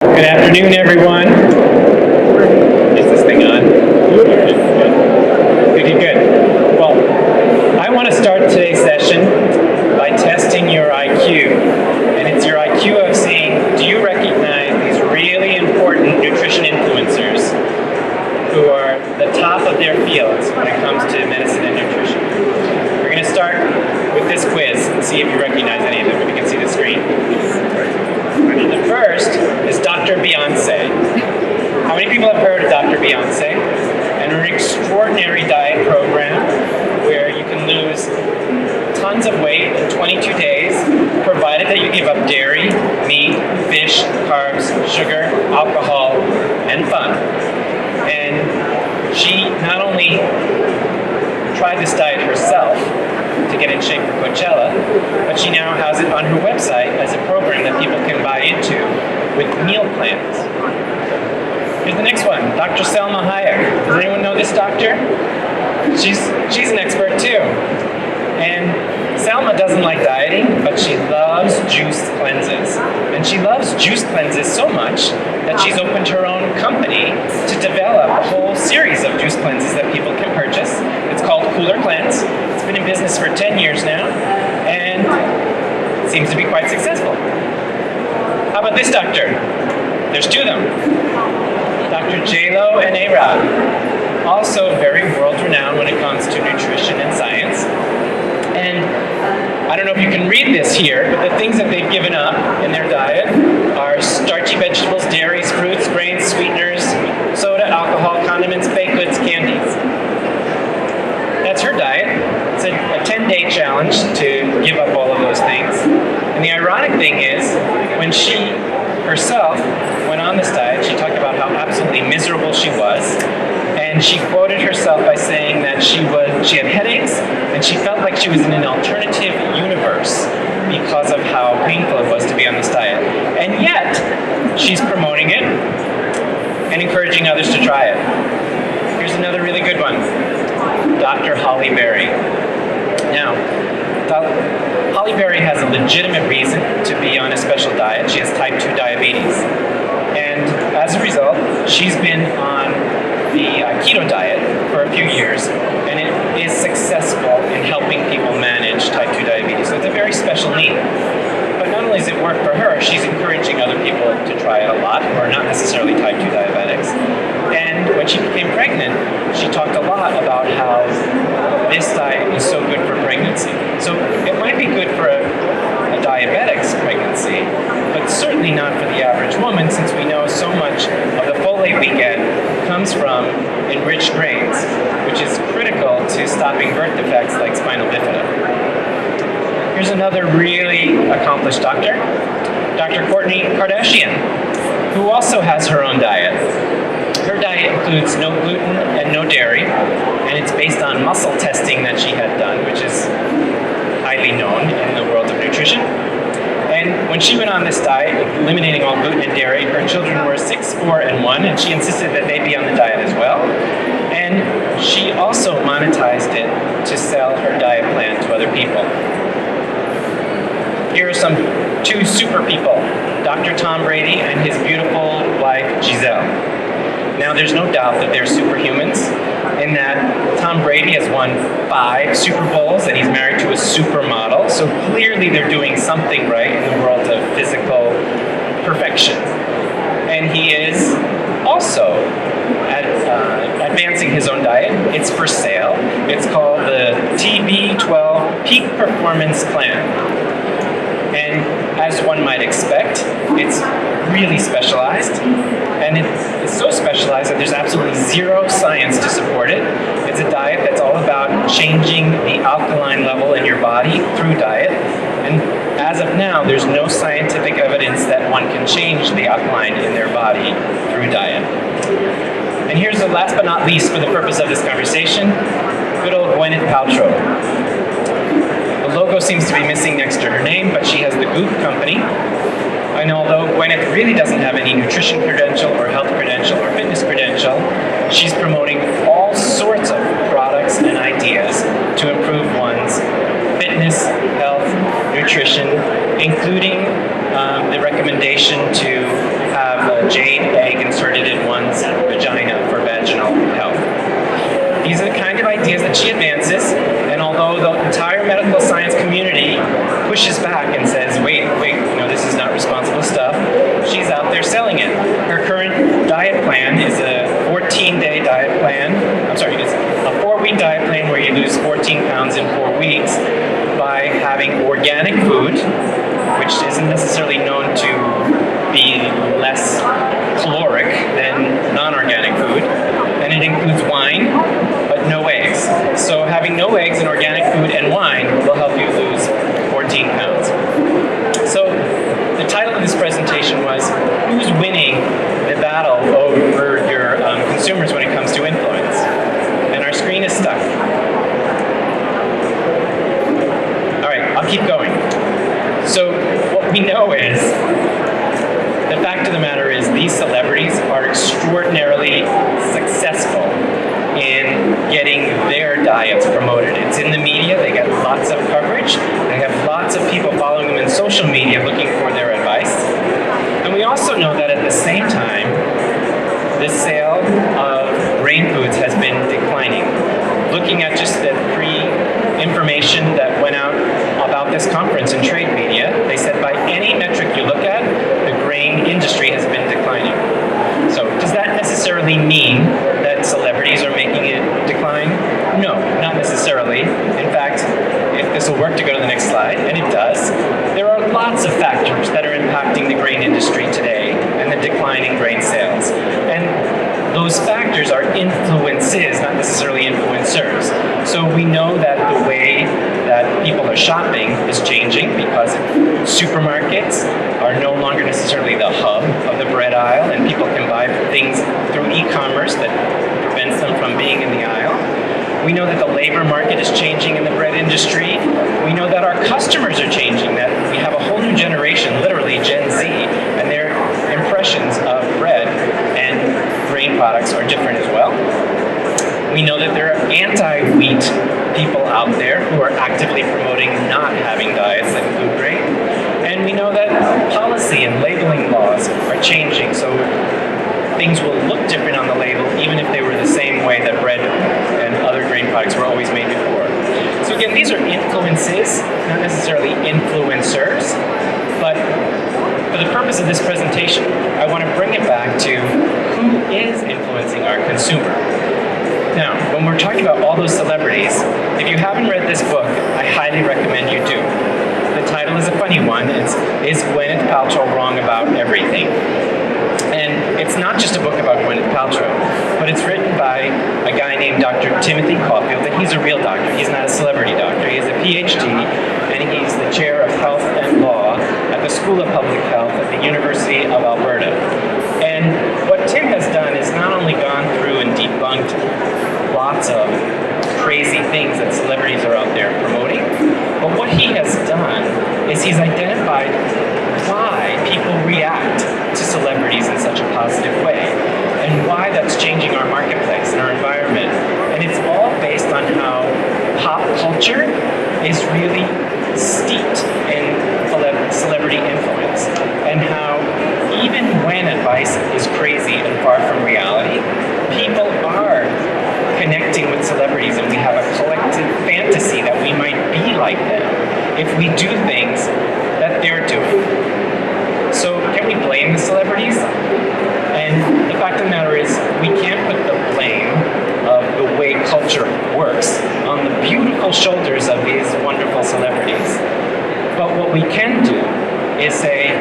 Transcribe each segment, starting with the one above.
Good afternoon, everyone. Is this thing on? Good. Well, I want to start today's session by testing your IQ. And it's your IQ of saying, do you recognize these really important nutrition influencers who are the top of their fields when it comes to medicine and nutrition? We're going to start with this quiz and see if you recognize any of them, if you can see the screen. The first is Dr. Beyonce. How many people have heard of Dr. Beyonce? And her extraordinary diet program where you can lose tons of weight in 22 days, provided that you give up dairy, meat, fish, carbs, sugar, alcohol, and fun. And she not only tried this diet herself to get in shape for Coachella, but she now has it on her website as a program that people can buy into with meal plans. Here's the next one, Dr. Selma Hayek. Does anyone know this doctor? She's an expert too. And Selma doesn't like dieting, but she loves juice cleanses. And she loves juice cleanses so much that she's opened her own company to develop a whole series of juice cleanses that people can purchase. It's called Cooler Cleanse. It's been in business for 10 years now, and seems to be quite successful. How about this doctor? There's two of them. Dr. J-Lo and A-Rod. Also very world-renowned when it comes to nutrition and science. And I don't know if you can read this here, but the things that they've given up in their diet are starchy vegetables, dairies, fruits, grains, sweeteners, soda, alcohol, condiments, baked goods, candies. That's her diet. It's a 10-day challenge to give up all of those things. And the ironic thing is, when she herself went on this diet, she talked about how absolutely miserable she was. And she quoted herself by saying that she had headaches and she felt like she was in an alternative universe because of how painful it was to be on this diet. And yet, she's promoting it and encouraging others to try it. Here's another really good one, Dr. Holly Berry. Now, Holly Berry has a legitimate reason to be on a special diet. She has type 2 diabetes. And as a result, she's been on the keto diet for a few years, and it is successful in helping people manage type 2 diabetes. So it's a very special need. But not only does it work for her, she's encouraging other people to try it a lot who are not necessarily type 2 diabetics. And when she became pregnant, she talked a lot about how this diet is so good for pregnancy. So it might be good for a diabetic's pregnancy, but certainly not for the average woman, since we know so much of the folate we get comes from enriched grains, which is critical to stopping birth defects like spinal bifida. Here's another really accomplished doctor, Dr. Kourtney Kardashian, who also has her own diet. Her diet includes no gluten and no dairy, and it's based on muscle testing that she had done, which is highly known in the world of nutrition. And when she went on this diet, eliminating all gluten and dairy, her children were 6, 4, and 1, and she insisted that they be on the diet as well. And she also monetized it to sell her diet plan to other people. Here are two super people, Dr. Tom Brady and his beautiful wife, Giselle. Now, there's no doubt that they're superhumans, in that Tom Brady has won 5 Super Bowls and he's married to a supermodel, so clearly they're doing something right in the world of physical perfection. And he is also advancing his own diet. It's for sale. It's called the TB12 Peak Performance Plan. And as one might expect, it's really specialized, and it's so specialized that there's absolutely zero science to support it. It's a diet that's all about changing the alkaline level in your body through diet, and as of now, there's no scientific evidence that one can change the alkaline in their body through diet. And here's the last but not least for the purpose of this conversation, good old Gwyneth Paltrow. The logo seems to be missing next to her name, but she has the Goop company. And although Gwyneth really doesn't have any nutrition credential or health credential or fitness credential, she's promoting all sorts of products and ideas to improve one's fitness, health, nutrition, including the recommendation to have jade egg inserted in one's vagina for vaginal health. These are the kind of ideas that she advances, and although the entire medical science community pushes back and says, wait, this is not responsible stuff, she's out there selling it. Her current diet plan is a 14-day diet plan. It's a 4-week diet plan where you lose 14 pounds in 4 weeks by having organic food, which isn't necessarily known to be less caloric than non-organic food. And it includes wine, but no eggs. So having no eggs and organic food and wine will help you lose 14 pounds. So the title of this presentation was, who's winning the battle over your consumers when it comes to influence? And our screen is stuck. All right, I'll keep going. So what we know is, the fact of the matter is these celebrities are extraordinarily successful in getting their diets promoted. It's in the media, they get lots of coverage, they have lots of people following them in social media looking for their advice. And we also know that at the same time, the sale of grain foods has been declining. Looking at just the pre-information that went out about this conference in trade media, they said by any metric you look at, the grain industry has been declining. So does that necessarily mean that celebrities are making it decline? No, not necessarily. In fact, if this will work to go to the next slide, and it does, there are lots of factors that are impacting the grain industry today and the decline in grain sales. And those factors are influences, not necessarily influencers. So we know that the way that people are shopping is changing because supermarkets are no longer necessarily the hub of the bread aisle, and people can buy things through e-commerce that prevents them from being in the aisle. We know that the labor market is changing in the bread industry. We know that our customers are changing, that we have a whole new generation, literally Gen Z, and their impressions of bread and grain products are different as well. We know that there are anti-wheat people out there who are actively promoting not having diets that include grain. And we know that policy and labeling laws are changing, so things will look different on the label even if they were the same way that bread and other grain products were always made before. So again, these are influences, not necessarily influencers, but for the purpose of this presentation, I want to bring it back to who is influencing our consumer. Now, when we're talking about all those celebrities, if you haven't read this book, I highly recommend you do. The title is a funny one. It's Is Gwyneth Paltrow Wrong About Everything? And it's not just a book about Gwyneth Paltrow, but it's written by a guy named Dr. Timothy Caulfield, and he's a real doctor. He's not a celebrity doctor. He has a PhD, and he's the chair of health and law at the School of Public Health at the University of Alberta. And what Tim has done is not only gone through and debunked lots of crazy things that celebrities are out there promoting, but what he has done is he's identified why people react to celebrities in such a positive way and why that's changing our marketplace and our environment. And it's all based on how pop culture is really steeped in celebrity influence, and how even when advice is crazy and far from reality, people are connecting with celebrities, and we have a collective fantasy that we might be like them if we do things that they're doing. So can we blame the celebrities? And the fact of the matter is, we can't put the blame of the way culture works on the beautiful shoulders of these wonderful celebrities. But what we can do is say,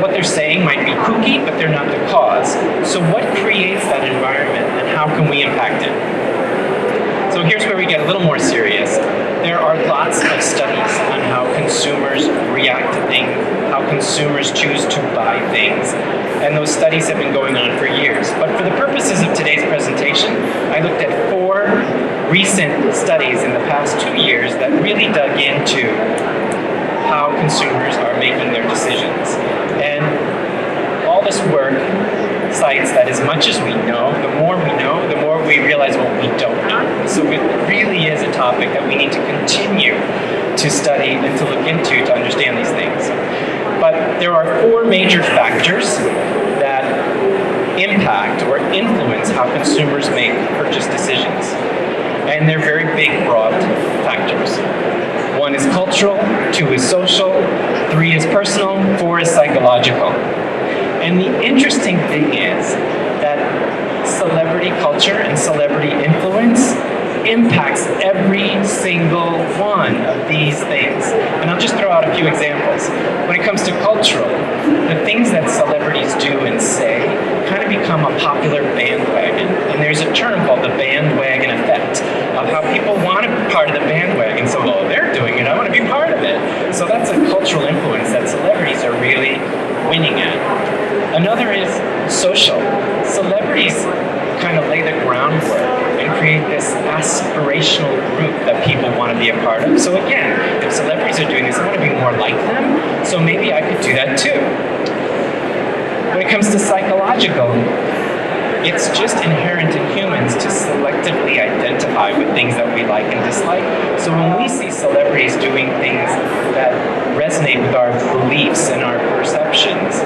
what they're saying might be kooky, but they're not the cause. So what creates that environment, and how can we impact it? So here's where we get a little more serious. There are lots of studies on how consumers react to things, how consumers choose to buy things, and those studies have been going on for years. But for the purposes of today's presentation, I looked at 4 recent studies in the past 2 years that really dug into how consumers are making their decisions. And all this work cites that as much as we know, the more we realize what we don't know. So it really is a topic that we need to continue to study and to look into to understand these things. But there are 4 major factors impact or influence how consumers make purchase decisions. And they're very big, broad factors. 1 is cultural, 2 is social, 3 is personal, 4 is psychological. And the interesting thing is that celebrity culture and celebrity influence impacts every single one of these things. And I'll just throw out a few examples. When it comes to cultural, the things that celebrities do and say kind of become a popular bandwagon. And there's a term called the bandwagon effect of how people want to be part of the bandwagon. So, well, they're doing it, I want to be part of it. So that's a cultural influence that celebrities are really winning at. Another is social. Celebrities kind of lay the groundwork and create this aspirational group that people want to be a part of. So again, if celebrities are doing this, I want to be more like them, so maybe I could do that too. When it comes to psychological, it's just inherent in humans to selectively identify with things that we like and dislike. So when we see celebrities doing things that resonate with our beliefs and our perceptions,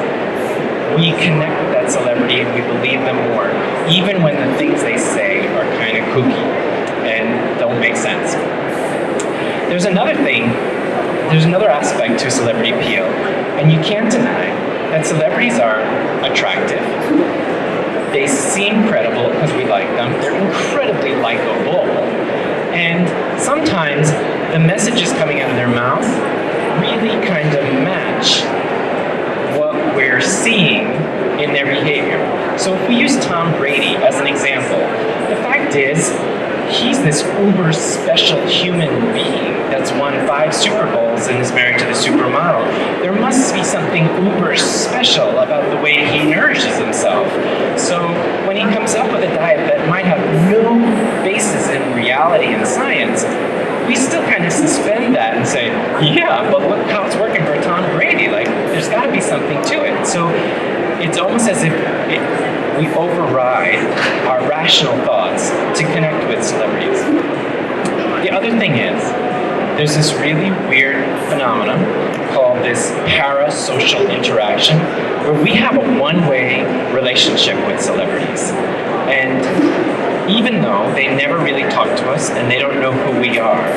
we connect with that celebrity and we believe them more, even when the things they say are kind of kooky and don't make sense. There's another aspect to celebrity appeal, and you can't deny that celebrities are attractive. They seem credible because we like them. They're incredibly likable. And sometimes the messages coming out of their mouth really kind of match what we're seeing in their behavior. So if we use Tom Brady as an example, the fact is, he's this uber special human being that's won 5 Super Bowls and is married to the supermodel. There must be something uber special about the way he nourishes himself. So when he comes up with a diet that might have no basis in reality and science, we still kind of suspend that and say, yeah, but look how it's working for Tom Brady. Like, there's got to be something to it. So it's almost as if we override our rational thoughts to connect with celebrities. The other thing is, there's this really weird phenomenon called this parasocial interaction, where we have a one-way relationship with celebrities. And even though they never really talk to us and they don't know who we are,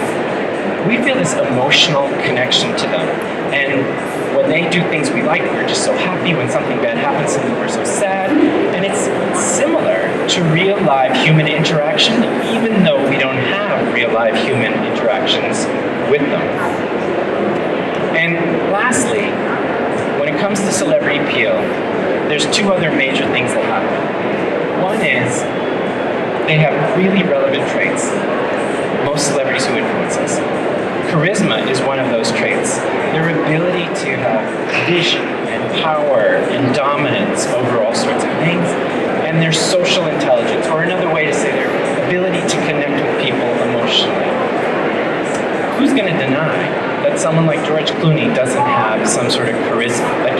we feel this emotional connection to them. And when they do things we like, we're just so happy. When something bad happens to them, we're so sad. And it's similar to real live human interaction, even though we don't have real live human interactions with them. And lastly, when it comes to celebrity appeal, there's 2 other major things that happen. One is they have really relevant traits. Most celebrities who influence us. Charisma is one of those traits. Their ability to have vision and power and dominance over all sorts of things. And their social intelligence, or another way to say their ability to connect with people emotionally. Who's going to deny that someone like George Clooney doesn't have some sort of charisma? Like,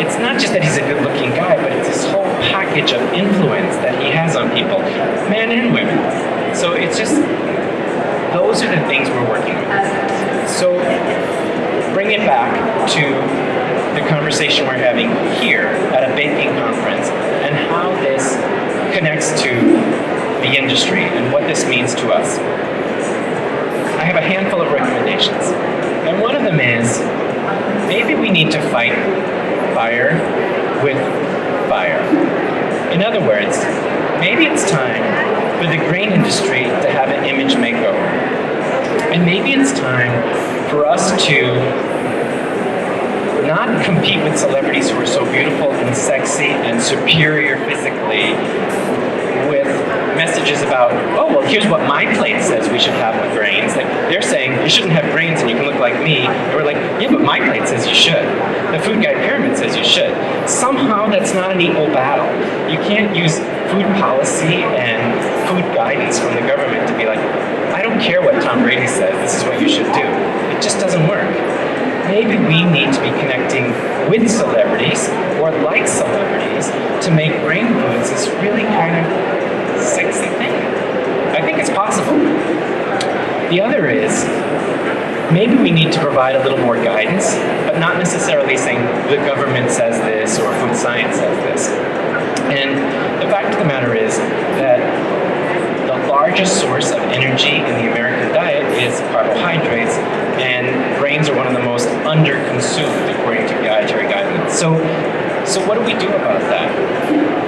it's not just that he's a good-looking guy, but it's this whole package of influence that he has on people, men and women. So it's just, those are the things we're working with. So bring it back to the conversation we're having here at a baking conference and how this connects to the industry and what this means to us. I have a handful of recommendations. And one of them is, maybe we need to fight fire with fire. In other words, maybe it's time for the grain industry to have an image makeover. And maybe it's time for us to not compete with celebrities who are so beautiful and sexy and superior physically with messages about, oh, well, here's what my plate says we should have with grains. Like, they're saying you shouldn't have grains and you can look like me. And we're like, yeah, but my plate says you should. The food guide pyramid says you should. Somehow that's not an equal battle. You can't use food policy and food guidance from the government to be like, I don't care what Tom Brady says, this is what you should do. It just doesn't work. Maybe we need to be connecting with celebrities or like celebrities to make grain foods this really kind of sexy thing. I think it's possible. The other is, maybe we need to provide a little more guidance, but not necessarily saying the government says this or food science says this. And the fact of the matter is that the largest source of energy in the American diet is carbohydrates, and grains are one of the most under-consumed according to dietary guidelines. So what do we do about that?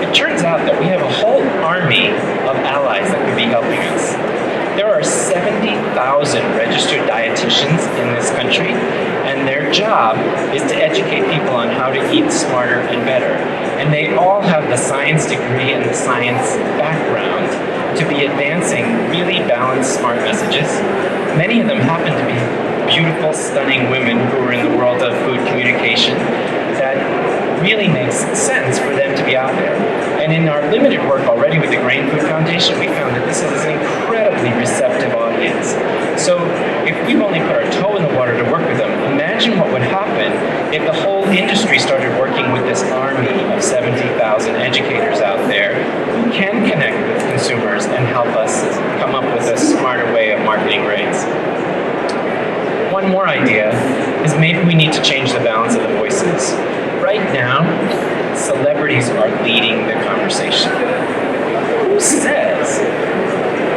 It turns out that we have a whole army of allies that could be helping us. There are 70,000 registered dietitians in this country, and their job is to educate people on how to eat smarter and better. And they all have the science degree and the science background to be advancing really balanced, smart messages. Many of them happen to be beautiful, stunning women who are in the world of food communication that really makes sense for them to be out there. And in our limited work already with the Grain Food Foundation, we found that this is an incredibly receptive audience. So if we've only put our toe in the water to work with them, imagine what would happen if the whole industry started working with this army of 70,000 educators out there who can connect with consumers and help us come up with a smarter way of marketing grains. One more idea is maybe we need to change the balance of the voices. Right now, celebrities are leading the conversation. Who says?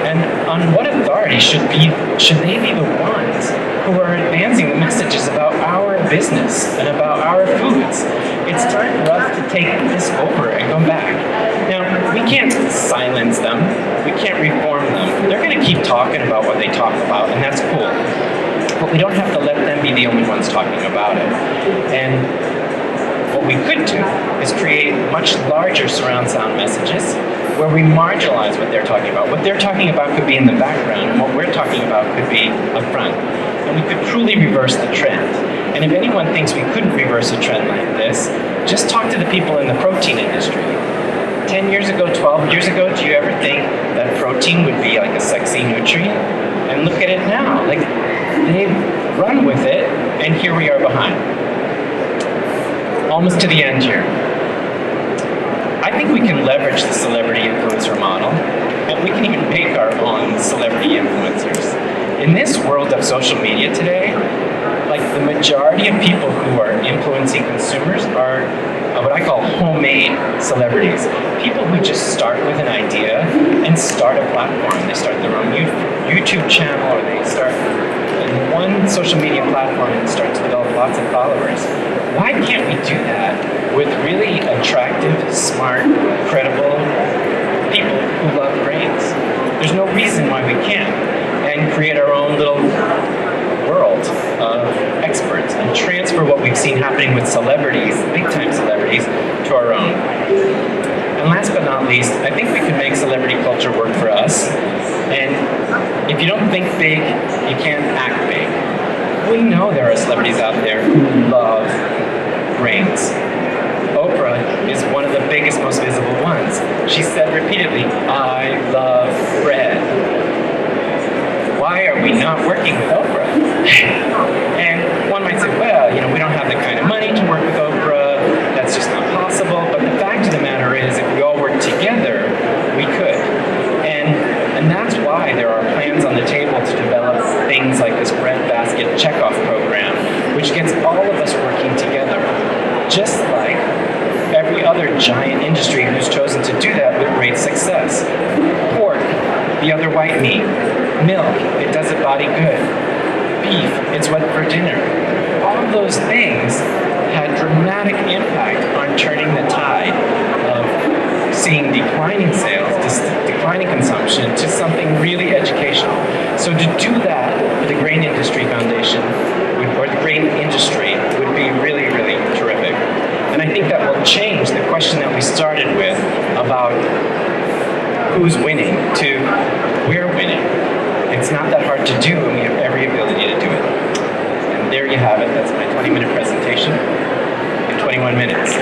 And on what authority should they be the ones who are advancing the messages about our business and about our foods? It's time for us to take this over and come back. Now, we can't silence them. We can't reform them. They're going to keep talking about what they talk about, and that's cool. But we don't have to let them be the only ones talking about it. And what we could do is create much larger surround sound messages where we marginalize what they're talking about. What they're talking about could be in the background, and what we're talking about could be up front. And we could truly reverse the trend. And if anyone thinks we couldn't reverse a trend like this, just talk to the people in the protein industry. 10 years ago, 12 years ago, do you ever think that protein would be like a sexy nutrient? And look at it now. Like, they've run with it, and here we are behind. Almost to the end here. I think we can leverage the celebrity influencer model, and we can even make our own celebrity influencers. In this world of social media today, like the majority of people who are influencing consumers are what I call homemade celebrities. People who just start with an idea and start a platform. They start their own YouTube channel, or they start one social media platform and start to develop lots of followers. Why can't we do that with really attractive, smart, credible people who love grains? There's no reason why we can't, and create our own little world of experts and transfer what we've seen happening with celebrities, big-time celebrities, to our own. And last but not least, I think we can make celebrity culture work for us. And if you don't think big, you can't act big. We know there are celebrities out there who love grains. Oprah is one of the biggest, most visible ones. She said repeatedly, "I love bread." Why are we not working with Oprah? And one might say, well, we don't have the kind of money to work with Oprah. That's just not possible. But the fact of the matter is, if we all work together, we could. And that's why there are plans on the table to develop things like this breadbasket checkoff program, which gets all of us working together. Just like every other giant industry who's chosen to do that with great success. Pork, the other white meat. Milk, it does a body good. Beef, it's what for dinner. All of those things had dramatic impact on turning the tide of seeing declining sales, declining consumption, to something really educational. So to do that with the Grain Industry Foundation, or the grain industry, would be really, really terrific. And I think that will change the question that we started with about who's winning to we're winning. It's not that hard to do, and we have every ability to do it. And there you have it. That's my 20-minute presentation in 21 minutes.